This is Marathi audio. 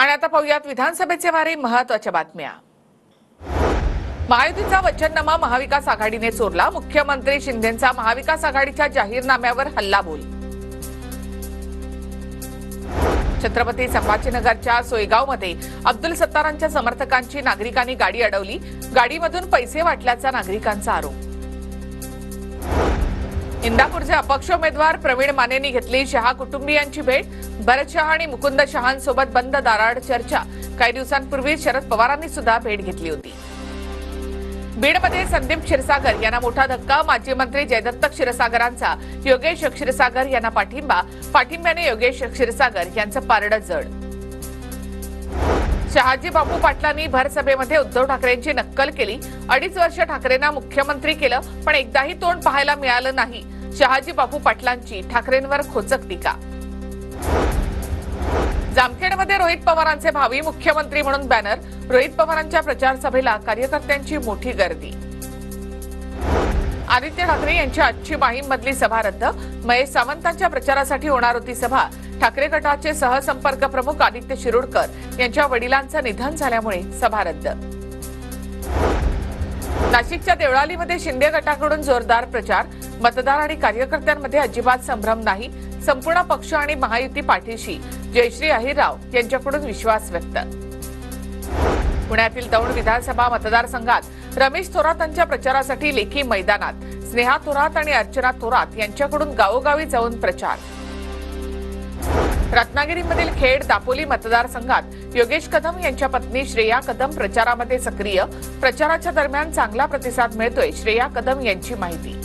आणि आता पाहूयात विधानसभेचे वारे महत्त्वाच्या बातम्या। महायुतीचा वचननामा महाविकास आघाडीने चोरला। मुख्यमंत्री शिंदेंचा महाविकास आघाडीच्या जाहीरनाम्यावर हल्लाबोल। छत्रपती संभाजीनगरच्या सोयगावमध्ये अब्दुल सत्तारांच्या समर्थकांची नागरिकांनी गाडी अडवली। गाडीमधून पैसे वाटल्याचा नागरिकांचा आरोप। इंदापूरचे अपक्ष उमेदवार प्रवीण मानेंनी घेतली शहा कुटुंबियांची भेट। भरत शहा आणि मुकुंद शहांसोबत बंद दाराआड चर्चा। काही दिवसांपूर्वी शरद पवारांनी सुद्धा भेट घेतली होती। बीडमध्ये संदीप क्षीरसागर यांना मोठा धक्का। माजी मंत्री जयदत्त क्षीरसागरांचा योगेश क्षीरसागर यांना पाठिंब्याने योगेश क्षीरसागर यांचं पारडं जड। शहाजी बापू पाटलांनी भर सभेमध्ये उद्धव ठाकरेंची नक्कल केली। 2.5 वर्ष ठाकरेंना मुख्यमंत्री केलं, पण एकदाही तोंड पाहायला मिळालं नाही। शहाजी बापू पाटलांची ठाकरेंवर खोचक टीका। जामखेडमध्ये रोहित पवारांचे भावी मुख्यमंत्री म्हणून बॅनर। रोहित पवारांच्या प्रचार सभेला कार्यकर्त्यांची मोठी गर्दी। आदित्य ठाकरे यांची आजची माहीममधली सभा रद्द। महेश सावंतांच्या प्रचारासाठी होणार होती सभा। ठाकरे गटाचे सहसंपर्क प्रमुख आदित्य शिरोडकर यांच्या वडिलांचं निधन झाल्यामुळे सभा रद्द। नाशिकच्या देवळालीमध्ये शिंदे गटाकडून जोरदार प्रचार। मतदार आणि कार्यकर्त्यांमध्ये अजिबात संभ्रम नाही। संपूर्ण पक्ष आणि महायुती पाठीशी। जयश्री अहिरराव यांच्याकडून विश्वास व्यक्त। पुण्यातील दौंड विधानसभा मतदारसंघात रमेश थोरातांच्या प्रचारासाठी लेखी मैदानात। स्नेहा थोरात आणि अर्चना थोरात यांच्याकडून गावोगावी जाऊन प्रचार। रत्नागिरीमधील खेड दापोली मतदारसंघात योगेश कदम यांच्या पत्नी श्रेया कदम प्रचारामध्ये सक्रिय। प्रचाराच्या दरम्यान चांगला प्रतिसाद मिळतोय, श्रेया कदम यांची माहिती।